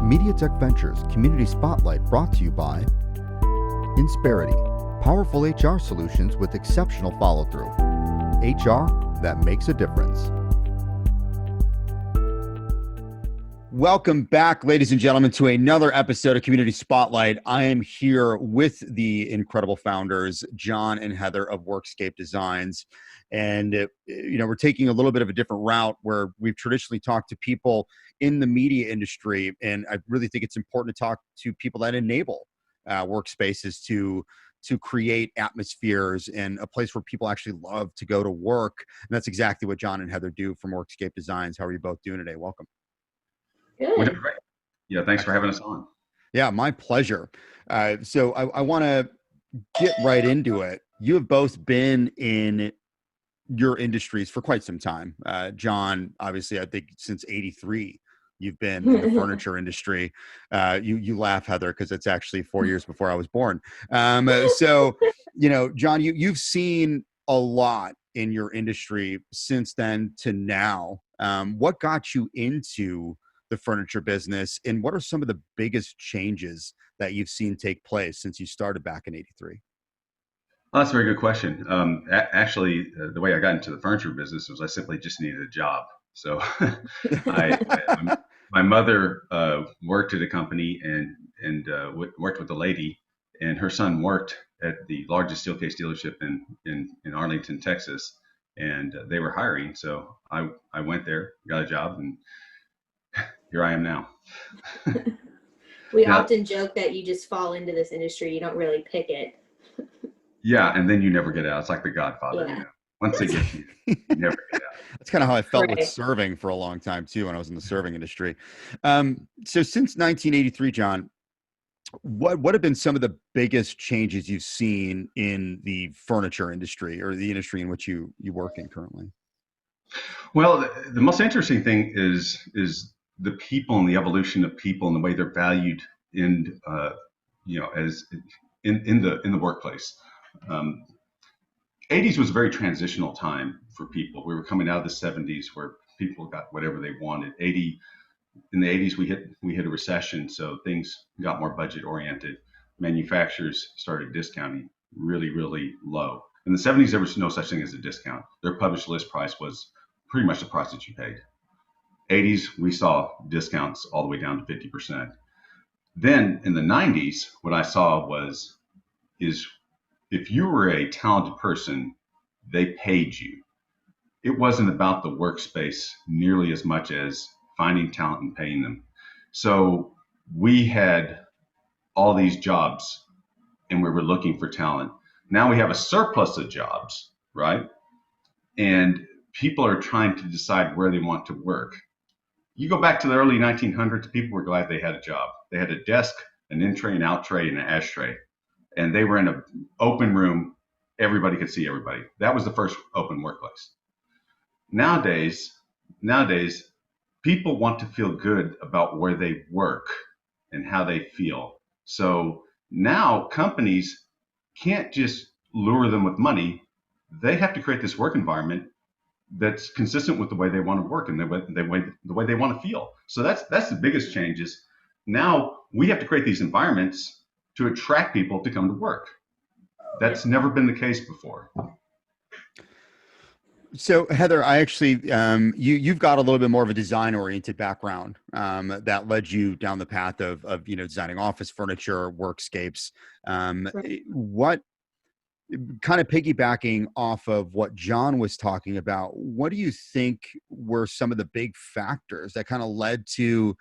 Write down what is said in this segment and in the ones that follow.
MediaTech Ventures Community Spotlight brought to you by Insperity, powerful HR solutions with exceptional follow-through. HR that makes a difference. Welcome back, ladies and gentlemen, to another episode of Community Spotlight. I am here with the incredible founders, John and Heather of Workscape Designs. And, we're taking a little bit of a different route where we've traditionally talked to people in the media industry. And I really think it's important to talk to people that enable workspaces to create atmospheres and a place where people actually love to go to work. And that's exactly what John and Heather do from Workscape Designs. How are you both doing today? Welcome. Good. Great. Yeah, thanks for having us on. Yeah, my pleasure. So I want to get right into it. You have both been in your industries for quite some time. John, obviously, I think since '83, you've been in the furniture industry. You laugh, Heather, because it's actually 4 years before I was born. So, John, you've seen a lot in your industry since then to now. What got you into the furniture business, and what are some of the biggest changes that you've seen take place since you started back in '83? Well, that's a very good question. Actually, the way I got into the furniture business was I simply just needed a job. So my mother worked at a company and worked with a lady, and her son worked at the largest steelcase dealership in Arlington, Texas, and they were hiring. So I went there, got a job, and here I am now. We often joke that you just fall into this industry. You don't really pick it. Yeah, and then you never get out. It's like The Godfather. Yeah. Once they get you, you never get out. That's kind of how I felt Right. with serving for a long time too, when I was in the serving industry. So since 1983, John, what have been some of the biggest changes you've seen in the furniture industry or the industry in which you work in currently? Well, the most interesting thing is the people and the evolution of people and the way they're valued in as in the workplace. 80s was a very transitional time for people. We were coming out of the 70s where people got whatever they wanted. In the 80s we hit a recession, so things got more budget oriented. Manufacturers started discounting really, really low. In the 70s there was no such thing as a discount. Their published list price was pretty much the price that you paid. 80s we saw discounts all the way down to 50%. Then in the 90s what I saw is if you were a talented person, they paid you. It wasn't about the workspace nearly as much as finding talent and paying them. So we had all these jobs and we were looking for talent. Now we have a surplus of jobs, right? And people are trying to decide where they want to work. You go back to the early 1900s, people were glad they had a job. They had a desk, an in tray, an out tray, and an ashtray. And they were in an open room. Everybody could see everybody. That was the first open workplace. Nowadays, people want to feel good about where they work and how they feel. So now companies can't just lure them with money. They have to create this work environment that's consistent with the way they want to work and the way they want to feel. So that's the biggest changes. Now we have to create these environments to attract people to come to work. That's never been the case before. So Heather, I actually, you've got a little bit more of a design-oriented background that led you down the path of designing office furniture, workscapes. Right. What kind of piggybacking off of what John was talking about, what do you think were some of the big factors that kind of led to,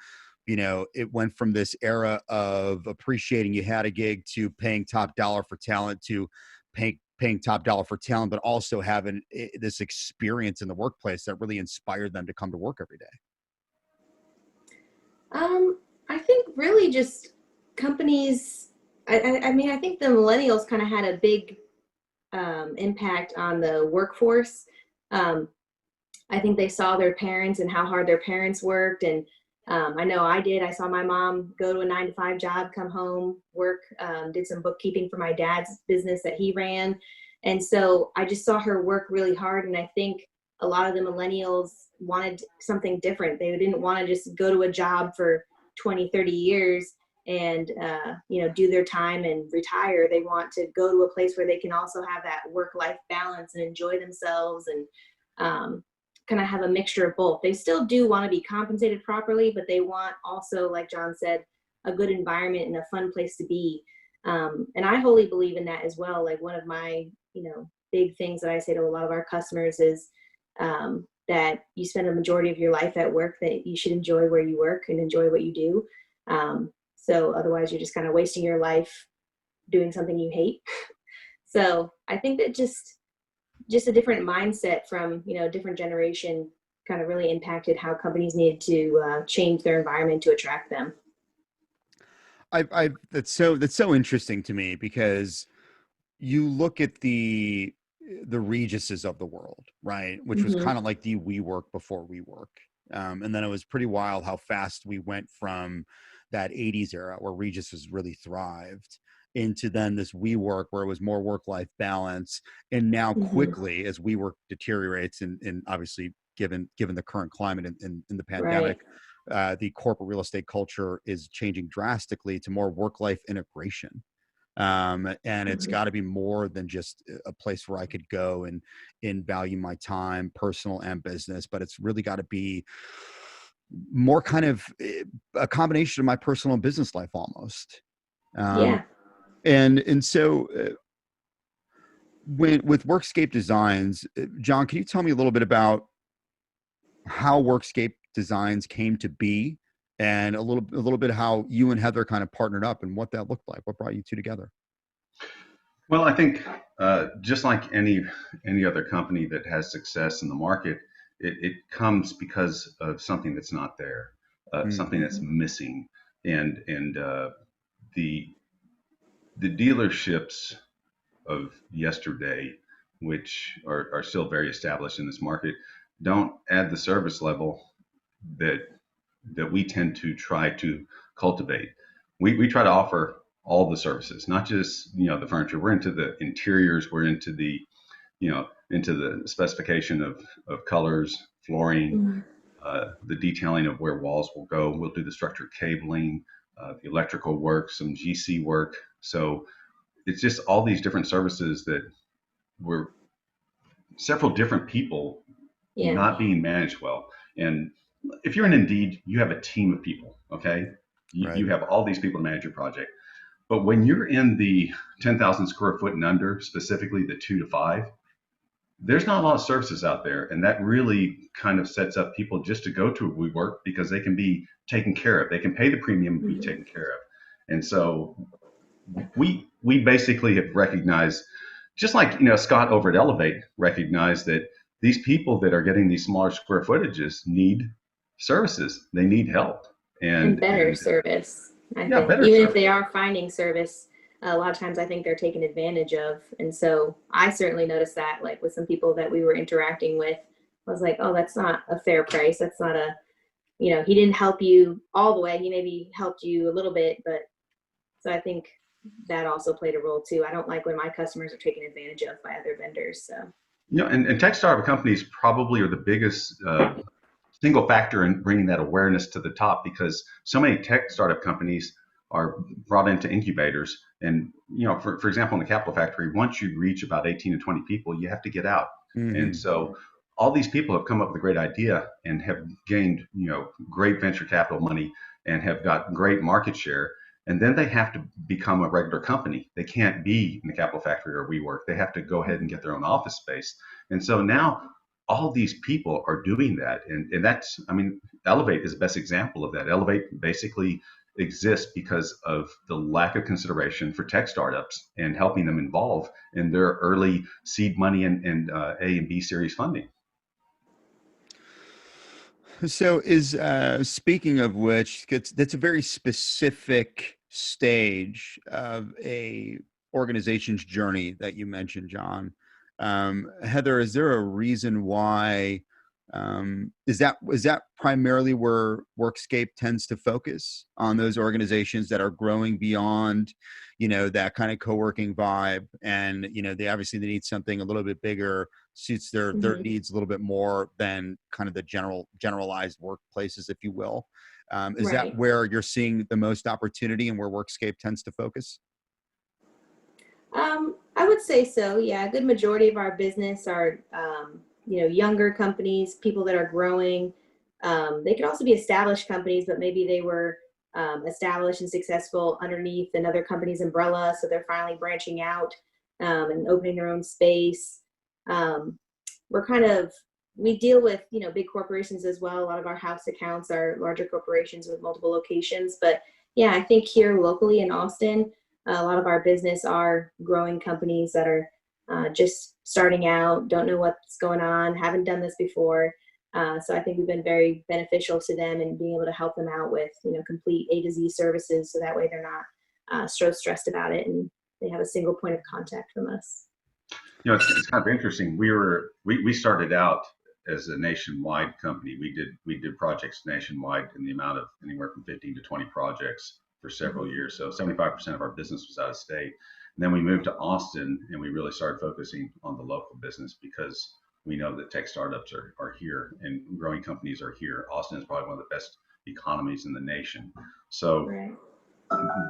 it went from this era of appreciating you had a gig to paying top dollar for talent to paying top dollar for talent, but also having this experience in the workplace that really inspired them to come to work every day? I think really just companies. I think the millennials kind of had a big impact on the workforce. I think they saw their parents and how hard their parents worked, and I know I did. I saw my mom go to a 9-to-5 job, come home, work, did some bookkeeping for my dad's business that he ran. And so I just saw her work really hard. And I think a lot of the millennials wanted something different. They didn't want to just go to a job for 20, 30 years and, do their time and retire. They want to go to a place where they can also have that work-life balance and enjoy themselves and kind of have a mixture of both. They still do want to be compensated properly, but they want also, like John said, a good environment and a fun place to be. And I wholly believe in that as well. Like one of my, big things that I say to a lot of our customers is that you spend a majority of your life at work, that you should enjoy where you work and enjoy what you do. So otherwise you're just kind of wasting your life doing something you hate. So I think that just a different mindset from, different generation kind of really impacted how companies needed to change their environment to attract them. That's so interesting to me, because you look at the Regises of the world, right? Which was kind of like the WeWork before WeWork. And then it was pretty wild how fast we went from that 80s era where Regises really thrived into then this WeWork where it was more work-life balance. And now quickly as WeWork deteriorates and obviously given the current climate in the pandemic, the corporate real estate culture is changing drastically to more work-life integration. And it's got to be more than just a place where I could go and value my time, personal and business, but it's really got to be more kind of a combination of my personal and business life almost. And so with Workscape Designs, John, can you tell me a little bit about how Workscape Designs came to be, and a little bit how you and Heather kind of partnered up and what that looked like? What brought you two together? Well, I think just like any other company that has success in the market, it comes because of something that's not there, something that's missing, and the dealerships of yesterday, which are still very established in this market, don't add the service level that we tend to try to cultivate. We try to offer all the services, not just the furniture. We're into the interiors. We're into the into the specification of colors, flooring, the detailing of where walls will go. We'll do the structured cabling, the electrical work, some GC work. So it's just all these different services that were several different people not being managed well. And if you're in Indeed, you have a team of people, okay? You have all these people to manage your project. But when you're in the 10,000 square foot and under, specifically the 2 to 5, there's not a lot of services out there. And that really kind of sets up people just to go to a WeWork because they can be taken care of. They can pay the premium and be taken care of. And so we basically have recognized, just like Scott over at Elevate recognized, that these people that are getting these smaller square footages need services. They need help and better service. I think better even service. If they are finding service, a lot of times I think they're taken advantage of. And so I certainly noticed that, like with some people that we were interacting with, I was like, oh, that's not a fair price. That's not he didn't help you all the way. He maybe helped you a little bit, but so I think that also played a role too. I don't like when my customers are taken advantage of by other vendors. So. And tech startup companies probably are the biggest single factor in bringing that awareness to the top, because so many tech startup companies are brought into incubators. And, for example, in the Capital Factory, once you reach about 18 to 20 people, you have to get out. And so all these people have come up with a great idea and have gained, great venture capital money and have got great market share. And then they have to become a regular company. They can't be in the Capital Factory or WeWork. They have to go ahead and get their own office space. And so now all these people are doing that. And that's, Elevate is the best example of that. Elevate basically exists because of the lack of consideration for tech startups and helping them involve in their early seed money and A and B series funding. So is speaking of which, that's a very specific stage of a organization's journey that you mentioned, John. Heather, is there a reason why? Is that primarily where Workscape tends to focus on those organizations that are growing beyond, that kind of co-working vibe, and they obviously need something a little bit bigger suits their needs a little bit more than kind of the generalized workplaces, if you will. Is that Right. where you're seeing the most opportunity and where Workscape tends to focus? I would say so. Yeah, a good majority of our business are, younger companies, people that are growing. They could also be established companies, but maybe they were established and successful underneath another company's umbrella, so they're finally branching out and opening their own space. Um, we're kind of we deal with big corporations as well. A lot of our house accounts are larger corporations with multiple locations, but yeah, I think here locally in Austin, a lot of our business are growing companies that are just starting out, don't know what's going on, haven't done this before. So I think we've been very beneficial to them in being able to help them out with complete A to Z services, so that way they're not so stressed about it and they have a single point of contact from us. It's kind of interesting. We started out as a nationwide company. We did projects nationwide in the amount of anywhere from 15 to 20 projects for several years. So 75% of our business was out of state. And then we moved to Austin and we really started focusing on the local business because we know that tech startups are here and growing companies are here. Austin is probably one of the best economies in the nation. So Right.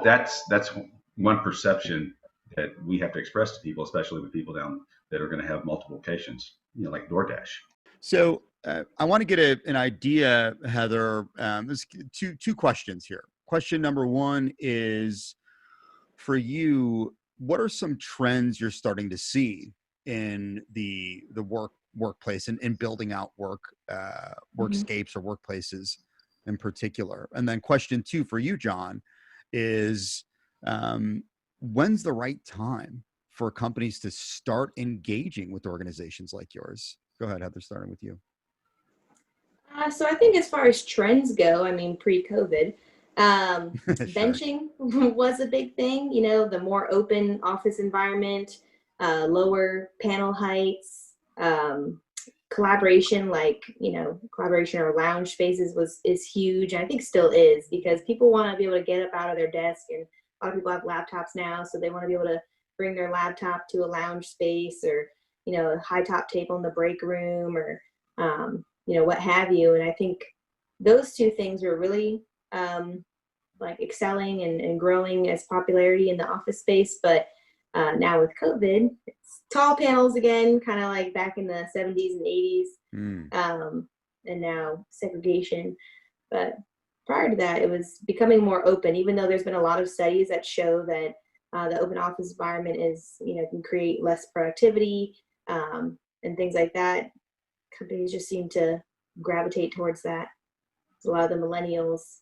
that's one perception that we have to express to people, especially with people down that are going to have multiple locations, like DoorDash. So I want to get an idea, Heather. There's two questions here. Question number one is for you: what are some trends you're starting to see in the workplace and in building out workscapes or workplaces in particular? And then question two for you, John, is when's the right time for companies to start engaging with organizations like yours? Go ahead, Heather, starting with you. So I think as far as trends go, I mean, pre-COVID, Sure. benching was a big thing. The more open office environment, lower panel heights, collaboration, collaboration or lounge spaces is huge. And I think still is, because people want to be able to get up out of their desk, and a lot of people have laptops now, so they want to be able to bring their laptop to a lounge space, or a high top table in the break room, or what have you. And I think those two things are really excelling and growing as popularity in the office space. But now with COVID, it's tall panels again, kind of like back in the 70s and 80s, and now segregation. But prior to that, it was becoming more open, even though there's been a lot of studies that show that the open office environment can create less productivity and things like that. Companies just seem to gravitate towards that. A lot of the millennials,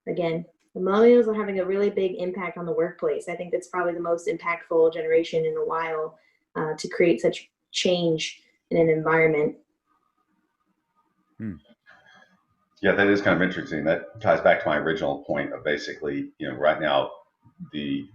again, the millennials are having a really big impact on the workplace. I think that's probably the most impactful generation in a while to create such change in an environment. Yeah, that is kind of interesting. That ties back to my original point of basically, right now the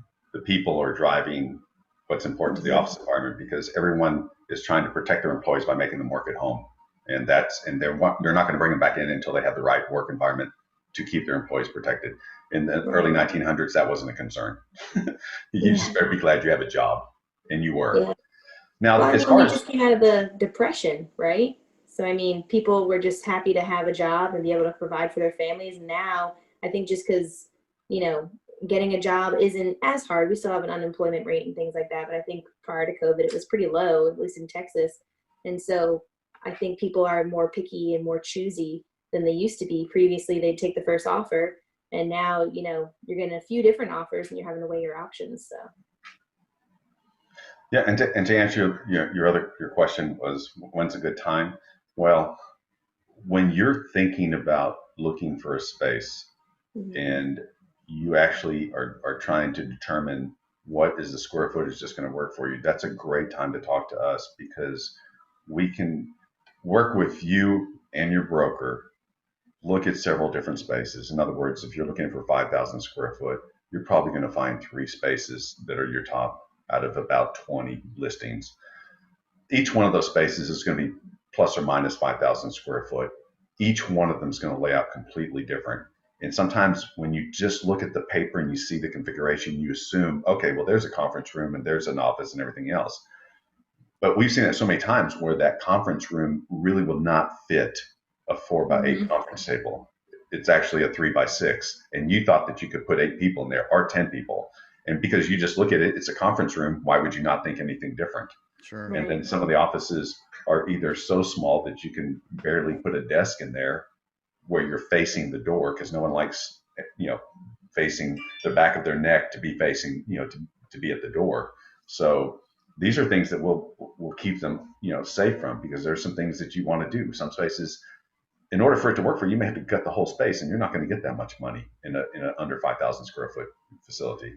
people are driving what's important to the office environment, because everyone is trying to protect their employees by making them work at home. And they're not going to bring them back in until they have the right work environment to keep their employees protected. In the early 1900s, that wasn't a concern. You just better be glad you have a job, and you were. Yeah. Now, Well, as far we as just came out of the Depression, right? So, I mean, people were just happy to have a job and be able to provide for their families. And now, I think just because, getting a job isn't as hard, we still have an unemployment rate and things like that. But I think prior to COVID, it was pretty low, at least in Texas. And so I think people are more picky and more choosy than they used to be. Previously, they'd take the first offer. And now, you're getting a few different offers and you're having to weigh your options. So. Yeah, and to answer your question was, when's a good time? Well, when you're thinking about looking for a space and you actually are trying to determine what is the square footage that's going to work for you, that's a great time to talk to us, because we can work with you and your broker, look at several different spaces. In other words, if you're looking for 5,000 square foot, you're probably going to find 3 spaces that are your top out of about 20 listings. Each one of those spaces is going to be plus or minus 5,000 square foot. Each one of them is going to lay out completely different. And sometimes when you just look at the paper and you see the configuration, you assume, okay, well, there's a conference room and there's an office and everything else. But we've seen it so many times where that conference room really will not fit a 4x8 conference table. It's actually a 3x6, and you thought that you could put 8 people in there or 10 people. And because you just look at it, it's a conference room. Why would you not think anything different? Sure. Right. And then some of the offices are either so small that you can barely put a desk in there where you're facing the door, because no one likes, facing the back of their neck to be facing, to be at the door. So these are things that will keep them, safe from, because there's some things that you want to do. Some spaces, in order for it to work for you, you may have to gut the whole space, and you're not going to get that much money in a under 5,000 square foot facility.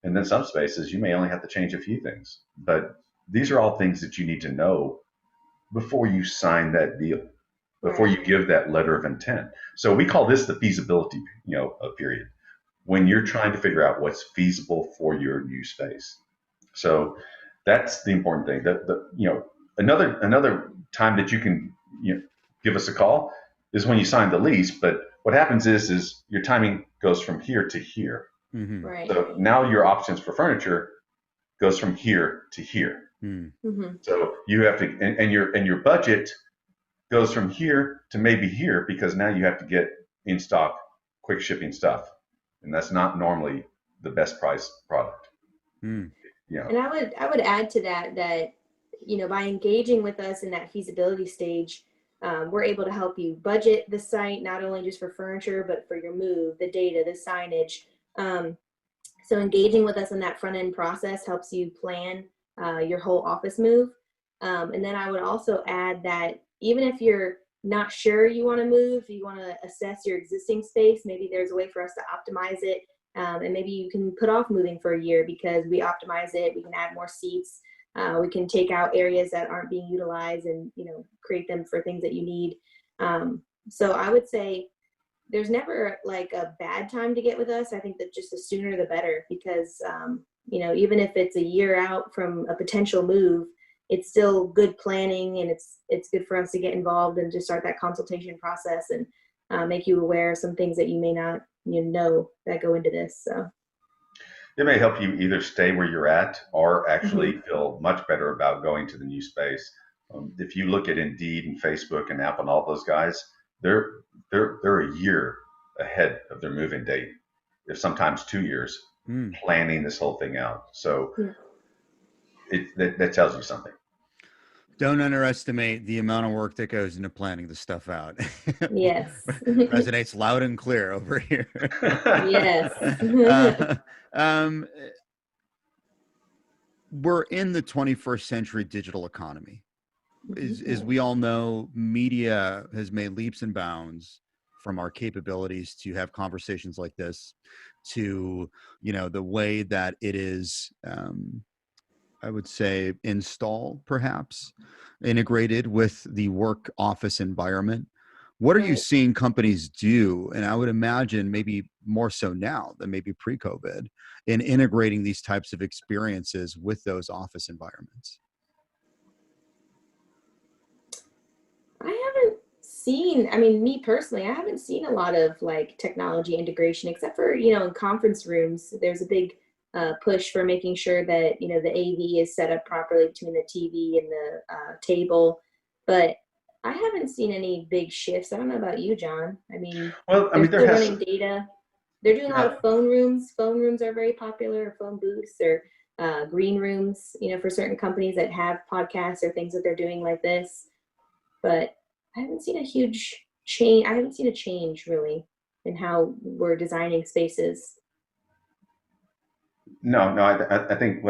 And then some spaces, you may only have to change a few things. But these are all things that you need to know before you sign that deal, before you give that letter of intent. So we call this the feasibility, period, when you're trying to figure out what's feasible for your new space. So that's the important thing. Another time that you can give us a call is when you sign the lease. But what happens is your timing goes from here to here. Mm-hmm. Right. So now your options for furniture goes from here to here. Mm-hmm. So you have to, and your budget goes from here to maybe here, because now you have to get in stock, quick shipping stuff, and that's not normally the best price product. Mm. And I would add to that by engaging with us in that feasibility stage, we're able to help you budget the site, not only just for furniture, but for your move, the data, the signage. So engaging with us in that front end process helps you plan your whole office move. And then I would also add that even if you're not sure you want to move, you want to assess your existing space, maybe there's a way for us to optimize it. And maybe you can put off moving for a year because we optimize it. We can add more seats. We can take out areas that aren't being utilized and, create them for things that you need. So I would say there's never like a bad time to get with us. I think that just the sooner the better, because, even if it's a year out from a potential move, it's still good planning, and it's good for us to get involved and just start that consultation process and make you aware of some things that you may not know that go into this. So it may help you either stay where you're at or actually feel much better about going to the new space. If you look at Indeed and Facebook and Apple and all those guys, they're a year ahead of their move-in date, if sometimes 2 years, planning this whole thing out. So that tells you something. Don't underestimate the amount of work that goes into planning the stuff out. Yes. Resonates loud and clear over here. Yes. We're in the 21st century digital economy. As we all know, media has made leaps and bounds from our capabilities to have conversations like this to, the way that it is, I would say, perhaps integrated with the work office environment. What are you seeing companies do? And I would imagine maybe more so now than maybe pre-COVID, in integrating these types of experiences with those office environments. Me personally, I haven't seen a lot of like technology integration, except for, in conference rooms. There's a big push for making sure that, the AV is set up properly between the TV and the table. But I haven't seen any big shifts. I don't know about you, John. They're still running data. They're doing a lot of phone rooms. Phone rooms are very popular, or phone booths, or green rooms, for certain companies that have podcasts or things that they're doing like this. But I haven't seen a huge change. I haven't seen a change really in how we're designing spaces. No, I think,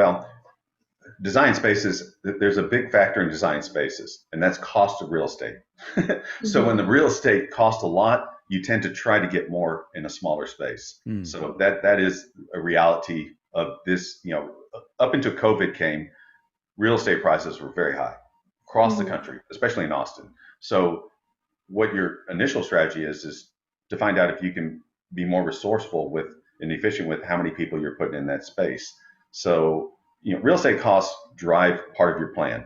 design spaces, there's a big factor in design spaces, and that's cost of real estate. So when the real estate costs a lot, you tend to try to get more in a smaller space. So that is a reality of this. Up until COVID came, real estate prices were very high across the country, especially in Austin. So what your initial strategy is to find out if you can be more resourceful with and efficient with how many people you're putting in that space. So, real estate costs drive part of your plan.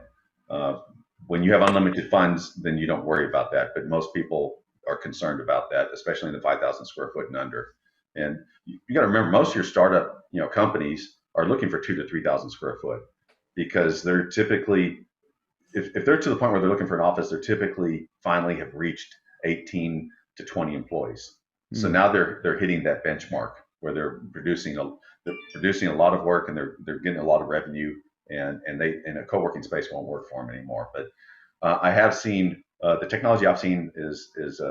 When you have unlimited funds, then you don't worry about that. But most people are concerned about that, especially in the 5,000 square foot and under. And you got to remember, most of your startup, companies are looking for 2,000 to 3,000 square foot, because they're typically if they're to the point where they're looking for an office, they're typically finally have reached 18 to 20 employees. So Mm. now they're hitting that benchmark where they're producing a lot of work, and they're getting a lot of revenue, and a co-working space won't work for them anymore. But I have seen the technology I've seen is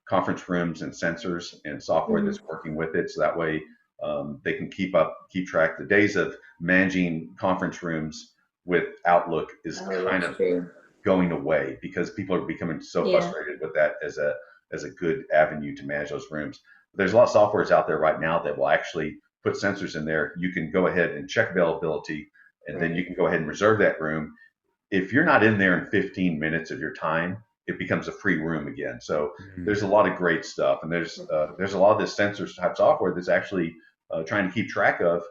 conference rooms and sensors and software Mhm. that's working with it, so that way they can keep track. The days of managing conference rooms with Outlook is Oh, kind that's of true. going away because people are becoming so Yeah. frustrated with that as a good avenue to manage those rooms. But there's a lot of softwares out there right now that will actually put sensors in there. You can go ahead and check availability, and then you Right. can go ahead and reserve that room. If you're not in there in 15 minutes of your time, it becomes a free room again. So Mm. there's a lot of great stuff, and there's a lot of this sensors type software that's actually trying to keep track of,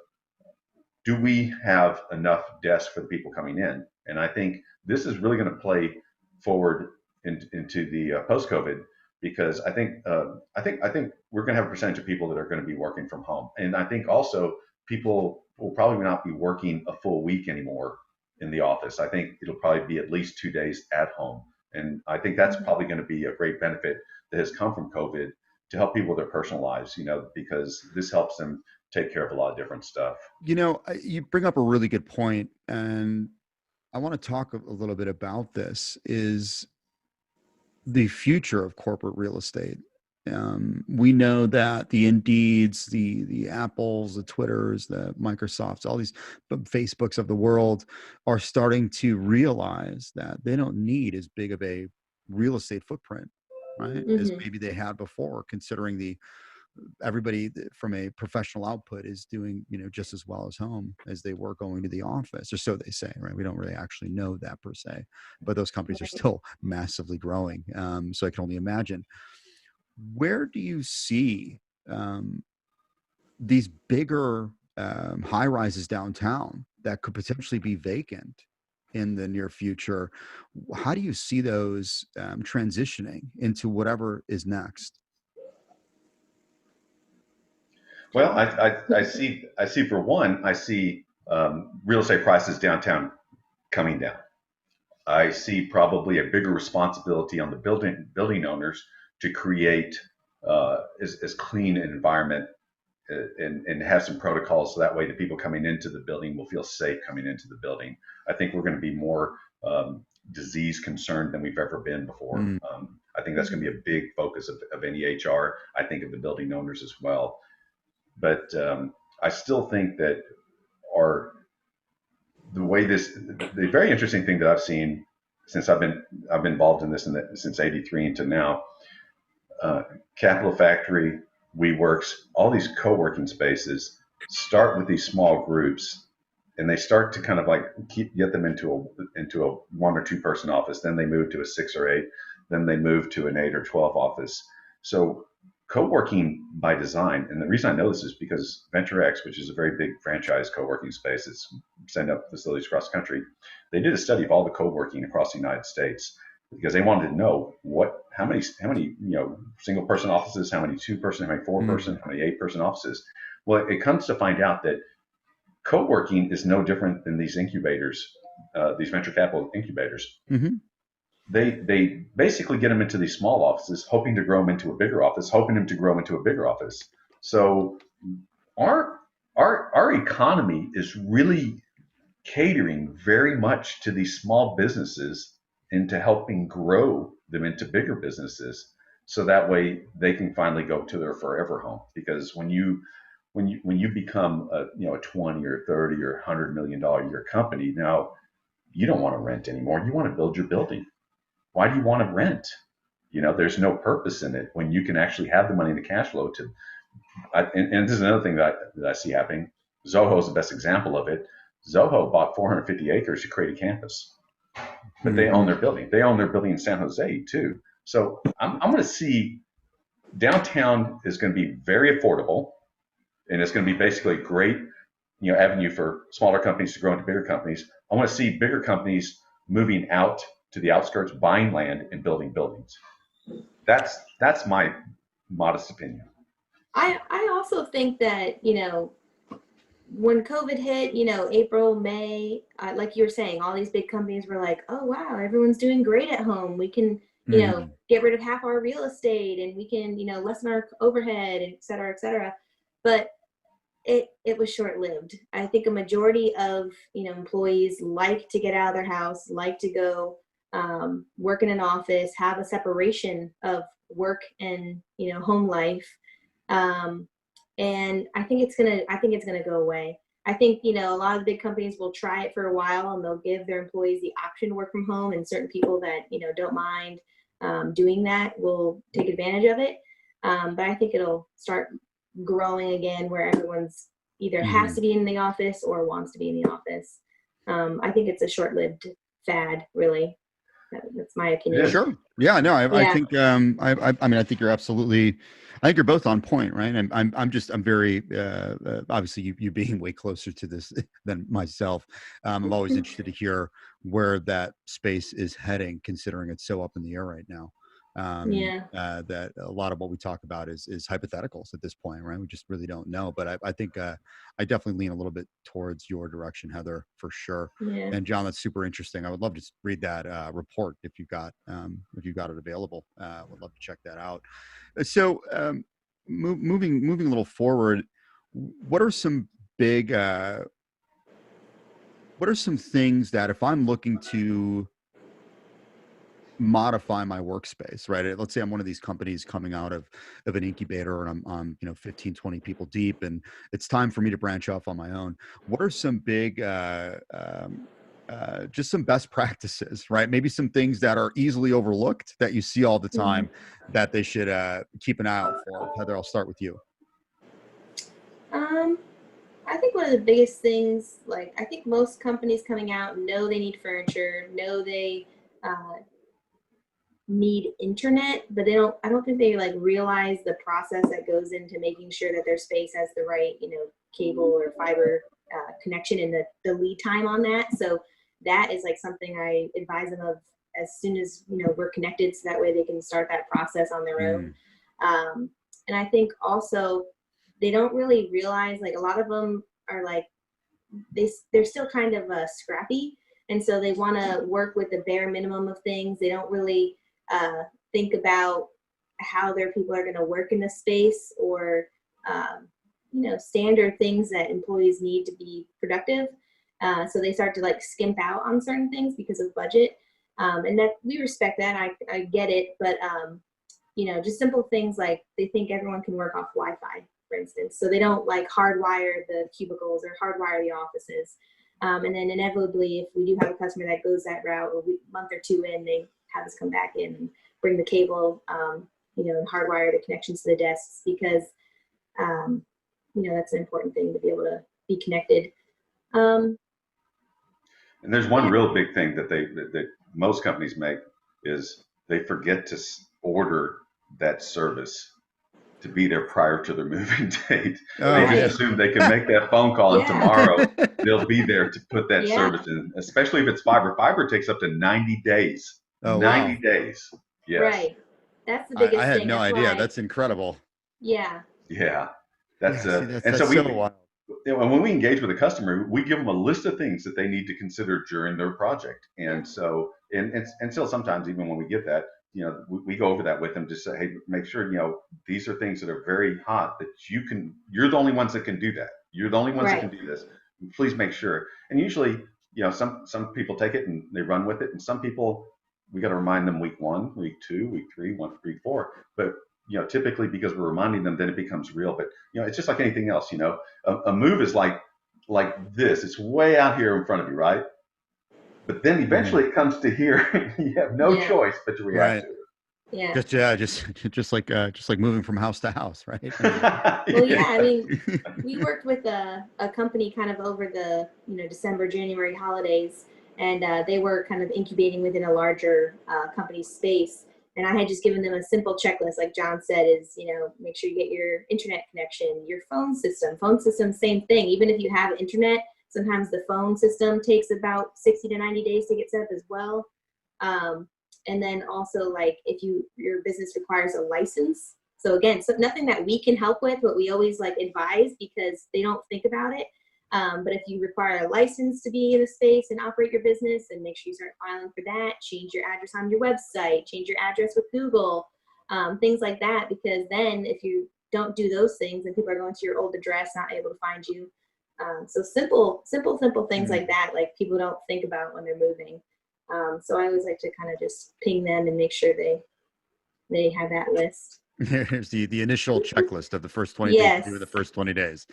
do we have enough desks for the people coming in? And I think this is really going to play forward into the post-COVID, because I think we're going to have a percentage of people that are going to be working from home, and I think also people will probably not be working a full week anymore in the office. I think it'll probably be at least 2 days at home, and I think that's Mhm. probably going to be a great benefit that has come from COVID to help people with their personal lives. Because this helps them take care of a lot of different stuff. You bring up a really good point, and I want to talk a little bit about this. Is the future of corporate real estate. We know that the Indeeds, the Apples, the Twitters, the Microsofts, all these Facebooks of the world are starting to realize that they don't need as big of a real estate footprint, right, as Mhm. maybe they had before, considering everybody from a professional output is doing just as well as home as they were going to the office, or so they say, right? We don't really actually know that per se, but those companies are still massively growing. So I can only imagine, where do you see um, these bigger high rises downtown that could potentially be vacant in the near future? How do you see those transitioning into whatever is next? Well, I see for one, I see real estate prices downtown coming down. I see probably a bigger responsibility on the building owners to create as clean an environment, and have some protocols, so that way the people coming into the building will feel safe coming into the building. I think we're going to be more disease concerned than we've ever been before. Mm. I think that's going Mhm. to be a big focus of any HR. I think of the building owners as well. But I still think that our the way this the very interesting thing that I've seen since I've been involved in this since '83 into now, uh, Capital Factory, WeWorks, all these co-working spaces start with these small groups, and they start to kind of like get them into a 1 or 2 person office. Then they move to a 6 or 8. Then they move to an 8 or 12 office. So co-working by design, and the reason I know this is because VentureX, which is a very big franchise co-working space, it's setting up facilities across the country. They did a study of all the co-working across the United States, because they wanted to know how many single person offices, how many 2 person, how many 4 person, Mm. how many 8 person offices. Well, it comes to find out that co-working is no different than these incubators, these venture capital incubators. Hmm. They basically get them into these small offices, hoping to grow them into a bigger office, hoping them to grow into a bigger office. So our our economy is really catering very much to these small businesses, into helping grow them into bigger businesses, so that way they can finally go to their forever home. Because when you become a 20 or 30 or $100 million a year company, now you don't want to rent anymore, you want to build your building. Why do you want to rent? There's no purpose in it when you can actually have the money and the cash flow to. And this is another thing that I see happening. Zoho is the best example of it. Zoho bought 450 acres to create a campus, but they own Hmm. their building. They own their building in San Jose too. So I'm going to see downtown is going to be very affordable, and it's going to be basically a great avenue for smaller companies to grow into bigger companies. I want to see bigger companies moving out to the outskirts, buying land and building buildings. That's my modest opinion. I also think that, when COVID hit, April, May, like you were saying, all these big companies were like, oh, wow, everyone's doing great at home. We can, Mhm. get rid of half our real estate and we can, lessen our overhead, et cetera, et cetera. But it was short-lived. I think a majority of, employees like to get out of their house, like to go work in an office, have a separation of work and, home life. And I think it's gonna go away. I think, a lot of the big companies will try it for a while and they'll give their employees the option to work from home, and certain people that, don't mind doing that will take advantage of it. But I think it'll start growing again where everyone's either has Mhm. to be in the office or wants to be in the office. I think it's a short-lived fad, really. That's my It opinion. is. Sure. Yeah. No. I Yeah. think. I mean, I think you're absolutely. I think you're both on point, right? And I'm very. Obviously, you being way closer to this than myself. I'm always interested to hear where that space is heading, considering it's so up in the air right now. Yeah. That a lot of what we talk about is hypotheticals at this point, right? We just really don't know. But I think I definitely lean a little bit towards your direction, Heather, for sure. Yeah. And John, that's super interesting. I would love to read that report if you've got it available. Would love to check that out. So, moving a little forward, what are some big what are some things that if I'm looking to modify my workspace, right? Let's say I'm one of these companies coming out of an incubator and I'm 15, 20 people deep, and it's time for me to branch off on my own. What are some big just some best practices, right? Maybe some things that are easily overlooked that you see all the time that they should keep an eye out for. Heather, I'll start with you. Um, I think one of the biggest things, like I think most companies coming out know they need furniture, know they uh, need internet, but I don't think they like realize the process that goes into making sure that their space has the right, cable or fiber connection and the lead time on that. So that is like something I advise them of as soon as, we're connected, so that way they can start that process on their own. Mm. And I think also they don't really realize, like a lot of them are like, they're still kind of scrappy, and so they want to work with the bare minimum of things. They don't really uh, think about how their people are going to work in the space, or um, standard things that employees need to be productive. So they start to like skimp out on certain things because of budget, and that we respect that. I get it, but just simple things like they think everyone can work off Wi-Fi, for instance. So they don't like hardwire the cubicles or hardwire the offices. And then inevitably, if we do have a customer that goes that route, a month or two in, they have us come back in and bring the cable, and hardwire the connections to the desks, because, that's an important thing to be able to be connected. And there's one Yeah. real big thing that most companies make is they forget to order that service to be there prior to their moving date. They Oh just yeah. assume they can make that phone call and Yeah. tomorrow they'll be there to put that Yeah. service in, especially if it's fiber. Fiber takes up to 90 days. Oh 90 wow. days. Yes. Right. That's the I biggest had thing. no That's idea. why, That's incredible. yeah. Yeah. Yeah. See, that's And so so wild. when we engage with a customer, we give them a list of things that they need to consider during their project. Yeah. And so, and still sometimes even when we get that, we go over that with them to say, hey, make sure, these are things that are very hot that you're the only ones that can do that. You're the only ones that can Right. do this. Please make sure. And usually, some people take it and they run with it. And some people, we got to remind them week 1, week 2, week 3, week 4. But, typically because we're reminding them, then it becomes real. But, it's just like anything else, a move is like this. It's way out here in front of you, right? But then eventually Mhm. it comes to here. You have no Yeah. choice but to react Right. to Yeah. Just like moving from house to house, right? it. Well, yeah, I Yeah. mean, we worked with a company kind of over the, December, January holidays, and they were kind of incubating within a larger company space. And I had just given them a simple checklist, like John said, is, make sure you get your internet connection, your phone system. Phone system, same thing. Even if you have internet, sometimes the phone system takes about 60 to 90 days to get set up as well. Um, and then also, like, if your business requires a license. So again, so nothing that we can help with, but we always like advise because they don't think about it. But if you require a license to be in a space and operate your business, then make sure you start filing for that. Change your address on your website. Change your address with Google. Things like that. Because then if you don't do those things, then people are going to your old address, not able to find you. So simple things like that, like people don't think about when they're moving. So I always like to kind of just ping them and make sure they have that list. Here's the initial checklist of the first 20 things to do in the Yes. first 20 days.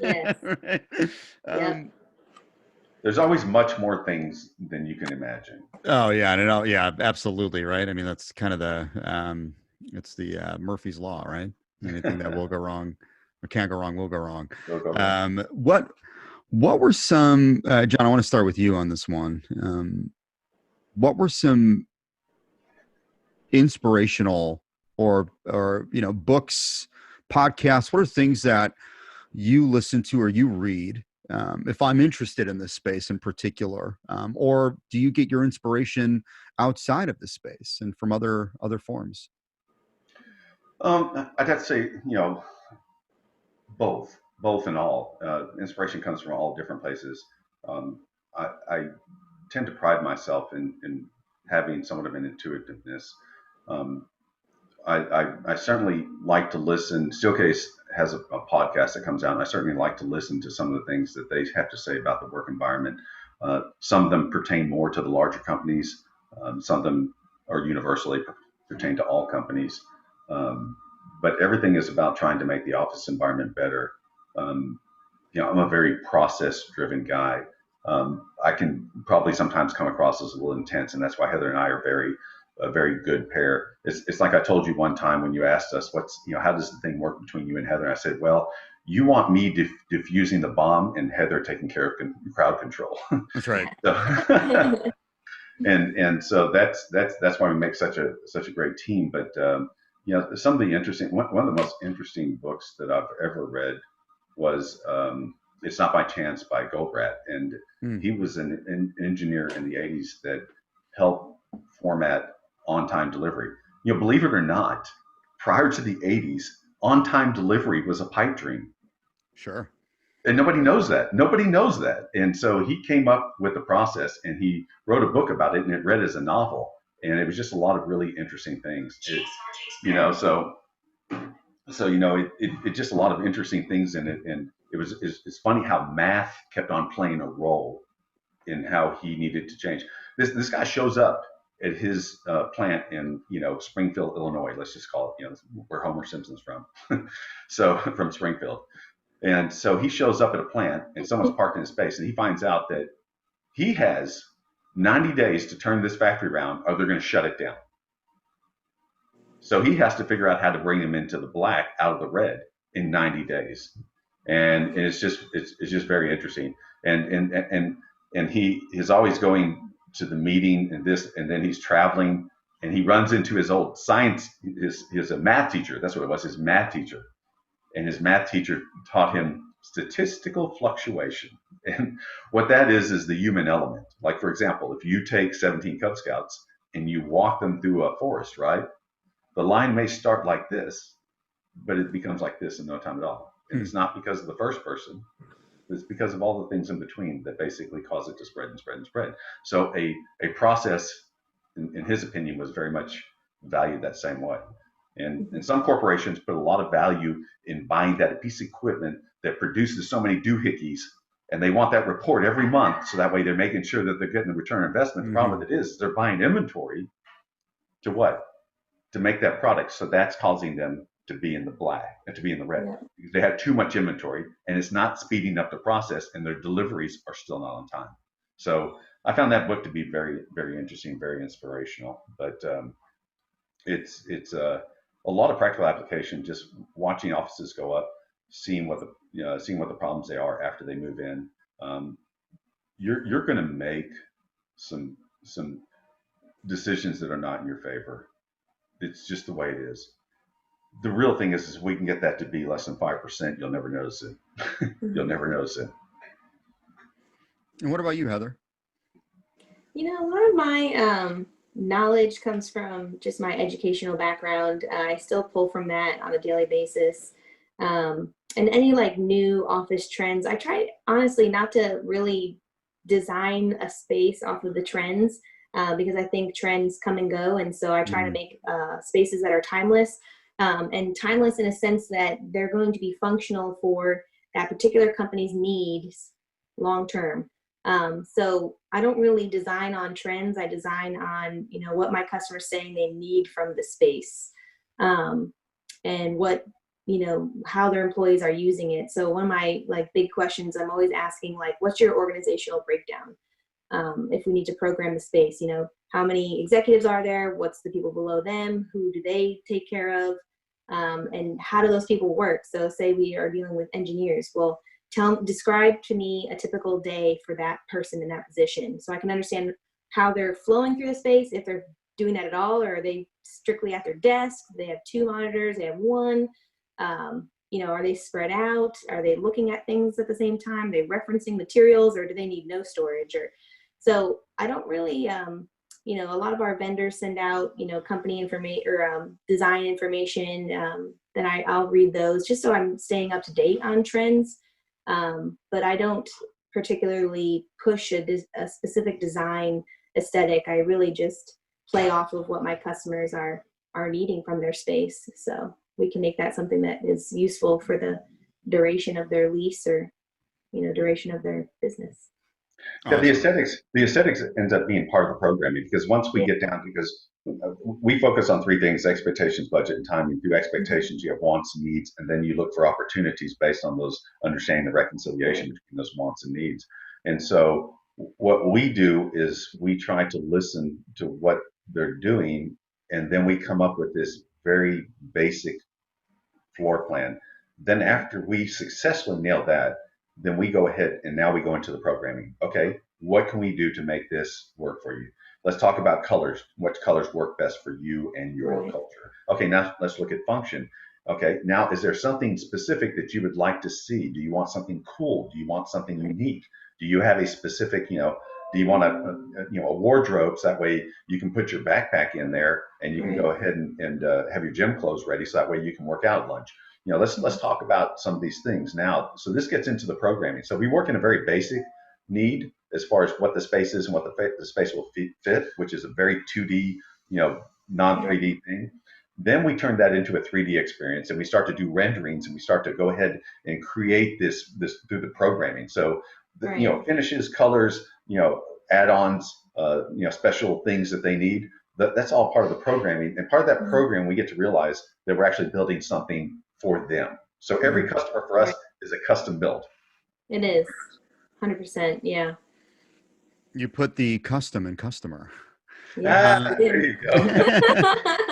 Yes. Right? Yep. There's always much more things than you can imagine. Oh yeah, and yeah, absolutely, right. I mean, that's kind of the it's the Murphy's Law, right? Anything that will go wrong or can't go wrong will go wrong. Go wrong. What were some John? I want to start with you on this one. What were some inspirational or books, podcasts? What are things that you listen to or you read? If I'm interested in this space in particular, or do you get your inspiration outside of the space and from other forms? I'd have to say, both and all. Inspiration comes from all different places. I tend to pride myself in having somewhat of an intuitiveness. Um, I certainly like to listen. Steelcase has a podcast that comes out, and I certainly like to listen to some of the things that they have to say about the work environment. Some of them pertain more to the larger companies. Some of them are universally pertain to all companies. But everything is about trying to make the office environment better. Um, I'm a very process-driven guy. I can probably sometimes come across as a little intense, and that's why Heather and I are a very good pair. It's like I told you one time when you asked us, how does the thing work between you and Heather? And I said, well, you want me diffusing the bomb and Heather taking care of crowd control. That's right. So, and so that's why we make such a great team. But some of the one of the most interesting books that I've ever read was It's Not by Chance by Goldratt. And he was an engineer in the 80s that helped format on-time delivery. Believe it or not, prior to the 80s, on-time delivery was a pipe dream. Sure. And nobody knows that. And so he came up with the process and he wrote a book about it, and it read as a novel. And it was just a lot of really interesting things. It just a lot of interesting things in it. And it's funny how math kept on playing a role in how he needed to change. This guy shows up at his plant in Springfield, Illinois. Let's just call it where Homer Simpson's from. So from Springfield. And so he shows up at a plant and someone's parked in his space, and he finds out that he has 90 days to turn this factory around or they're going to shut it down. So he has to figure out how to bring them into the black out of the red in 90 days. And it's just very interesting. And he is always going to the meeting and then he's traveling, and he runs into his old science, his math teacher. That's what it was, his math teacher. And his math teacher taught him statistical fluctuation. And what that is the human element. Like, for example, if you take 17 Cub Scouts and you walk them through a forest, right? The line may start like this, but it becomes like this in no time at all. And it's not because of the first person. It's because of all the things in between that basically cause it to spread and spread and spread. So a process, in his opinion, was very much valued that same way. And some corporations put a lot of value in buying that piece of equipment that produces so many doohickeys, and they want that report every month, so that way they're making sure that they're getting a return on investment. The problem with it is they're buying inventory to what? To make that product. So that's causing them to be in the black and to be in the red. Yeah. They have too much inventory, and it's not speeding up the process, and their deliveries are still not on time. So I found that book to be very, very interesting, very inspirational. But it's a lot of practical application, just watching offices go up, seeing what the problems they are after they move in. You're going to make some decisions that are not in your favor. It's just the way it is. The real thing is we can get that to be less than 5%. You'll never notice it. You'll never notice it. And what about you, Heather? A lot of my knowledge comes from just my educational background. I still pull from that on a daily basis. And any like new office trends. I try honestly not to really design a space off of the trends, because I think trends come and go. And so I try to make spaces that are timeless, and timeless in a sense that they're going to be functional for that particular company's needs long term. So I don't really design on trends. I design on, what my customers saying they need from the space, and what, how their employees are using it. So one of my like big questions I'm always asking, like, what's your organizational breakdown? If we need to program the space, how many executives are there? What's the people below them? Who do they take care of? And how do those people work? So say we are dealing with engineers. Well, describe to me a typical day for that person in that position, so I can understand how they're flowing through the space, if they're doing that at all, or are they strictly at their desk? They have 2 monitors, they have 1. Are they spread out? Are they looking at things at the same time? Are they referencing materials, or do they need no storage? Or so I don't really, a lot of our vendors send out, company information or design information. Then I'll read those just so I'm staying up to date on trends. But I don't particularly push a specific design aesthetic. I really just play off of what my customers are needing from their space. So we can make that something that is useful for the duration of their lease or, duration of their business. Yeah, the aesthetics ends up being part of the programming, because once we get down, because we focus on 3 things: expectations, budget, and timing. Through expectations, you have wants and needs, and then you look for opportunities based on those, understanding the reconciliation between those wants and needs. And so what we do is we try to listen to what they're doing, and then we come up with this very basic floor plan. Then after we successfully nail that, then we go ahead and now we go into the programming. Okay, what can we do to make this work for you? Let's talk about colors. What colors work best for you and your culture? Okay, now let's look at function. Okay, now is there something specific that you would like to see? Do you want something cool? Do you want something unique? Do you have a specific, do you want a wardrobe, so that way you can put your backpack in there and you can go ahead and have your gym clothes ready, so that way you can work out at lunch. Let's talk about some of these things now. So this gets into the programming. So we work in a very basic need as far as what the space is and what the space will fit, which is a very 2D, non 3D thing. Then we turn that into a 3D experience, and we start to do renderings, and we start to go ahead and create this through the programming. So finishes, colors, add-ons, special things that they need. That's all part of the programming, and part of that program, we get to realize that we're actually building something for them. So every customer for us is a custom build. It is 100%. Yeah. You put the custom in customer. Yeah, there you go.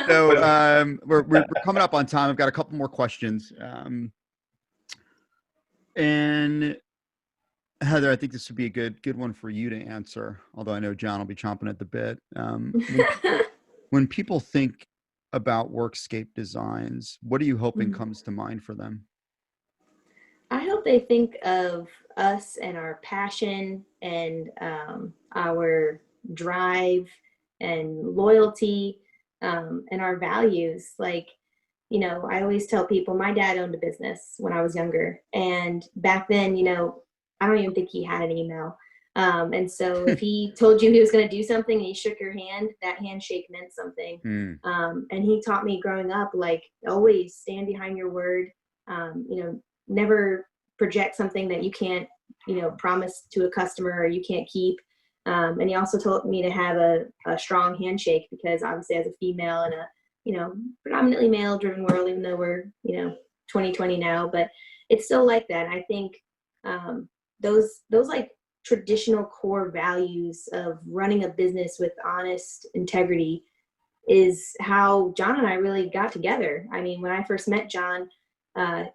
So we're coming up on time. I've got a couple more questions. And Heather, I think this would be a good one for you to answer, although I know John will be chomping at the bit. When people think about Workscape Designs, what are you hoping comes to mind for them? I hope they think of us and our passion and our drive and loyalty, and our values. Like, I always tell people my dad owned a business when I was younger. And back then, I don't even think he had an email. And so if he told you he was going to do something and he shook your hand, that handshake meant something. And he taught me growing up, like, always stand behind your word, never project something that you can't, promise to a customer or you can't keep. And he also told me to have a strong handshake, because obviously as a female in a, predominantly male driven world, even though we're, 2020 now, but it's still like that. And I think those like traditional core values of running a business with honest integrity is how John and I really got together. I mean, when I first met John,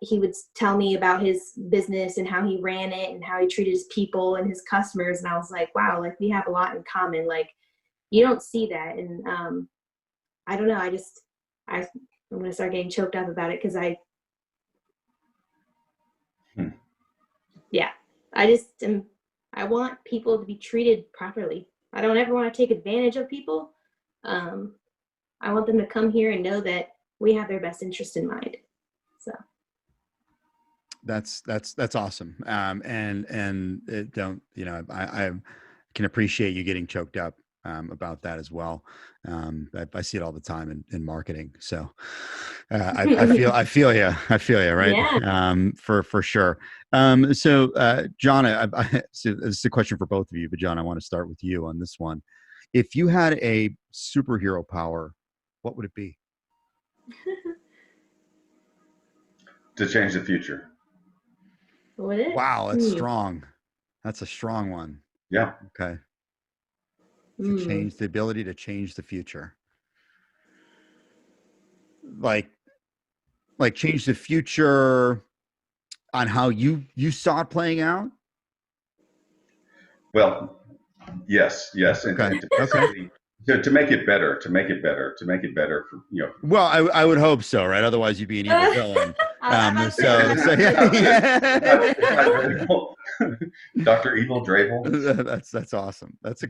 he would tell me about his business and how he ran it and how he treated his people and his customers. And I was like, wow, like we have a lot in common. Like, you don't see that. And I don't know. I'm going to start getting choked up about it, because I want people to be treated properly. I don't ever want to take advantage of people. I want them to come here and know that we have their best interest in mind. So. That's awesome. And it don't, I can appreciate you getting choked up about that as well. I see it all the time in marketing. So I feel you, right? Yeah. For sure. John, so this is a question for both of you, but John, I want to start with you on this one. If you had a superhero power, what would it be? To change the future. Would it? Wow, that's strong. That's a strong one. Yeah. Okay. To change the ability to change the future. Like change the future on how you saw it playing out? Well, yes, and, Okay. and to basically to make it better, for Well, I would hope so, right? Otherwise, you'd be an evil villain. Dr. Evil Dravel. That's awesome. That's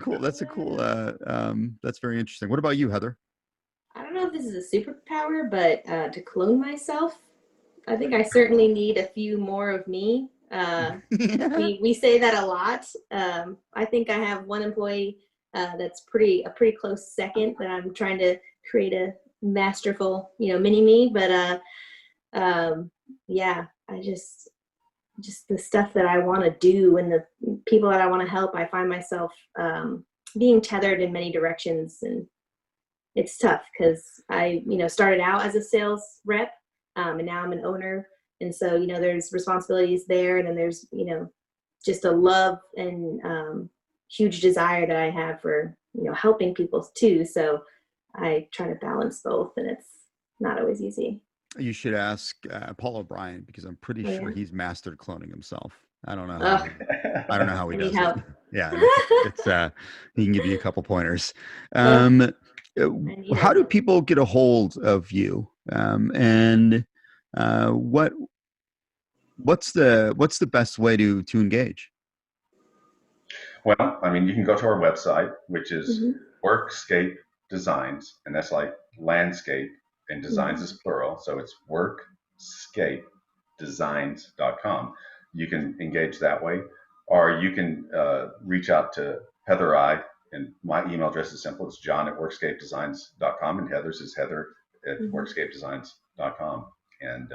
very interesting. What about you, Heather? I don't know if this is a superpower, but to clone myself, I think I certainly need a few more of me. We say that a lot. I think I have one employee that's a pretty close second that I'm trying to create a masterful, mini me. But yeah, I just the stuff that I want to do and the people that I want to help, I find myself being tethered in many directions, and it's tough because I, started out as a sales rep, and now I'm an owner. And so, there's responsibilities there. And then there's, just a love and huge desire that I have for, helping people too. So I try to balance both, and it's not always easy. You should ask Paul O'Brien, because I'm pretty sure he's mastered cloning himself. I don't know how he does it. Yeah, he can give you a couple pointers. How do people get a hold of you? And what's the best way to engage? Well, I mean, you can go to our website, which is Workscape Designs, and that's like landscape, and designs is plural, so it's workscapedesigns.com. You can engage that way, or you can reach out to Heather and my email address is simple. It's john@workscapedesigns.com, and Heather's is heather@workscapedesigns.com, and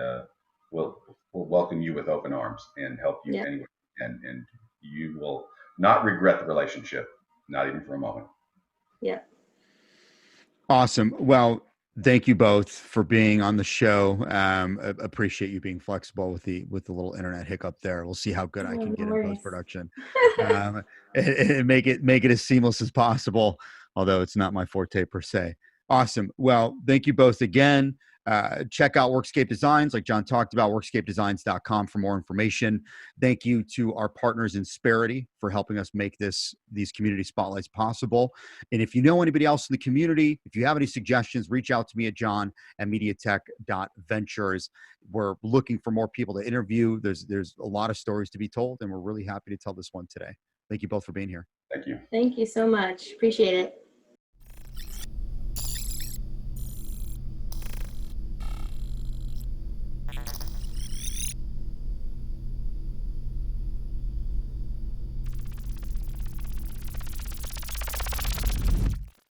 we'll welcome you with open arms and help you anyway, and you will not regret the relationship, not even for a moment. Yeah. Awesome. Well, thank you both for being on the show. Appreciate you being flexible with the little internet hiccup there. We'll see how good I can get in post-production. And make it as seamless as possible, although it's not my forte per se. Awesome. Well, thank you both again. Check out Workscape Designs, like John talked about, workscapedesigns.com for more information. Thank you to our partners Insperity for helping us make these community spotlights possible. And if you know anybody else in the community, if you have any suggestions, reach out to me at john@mediatech.ventures. We're looking for more people to interview. There's a lot of stories to be told, and we're really happy to tell this one today. Thank you both for being here. Thank you. Thank you so much. Appreciate it.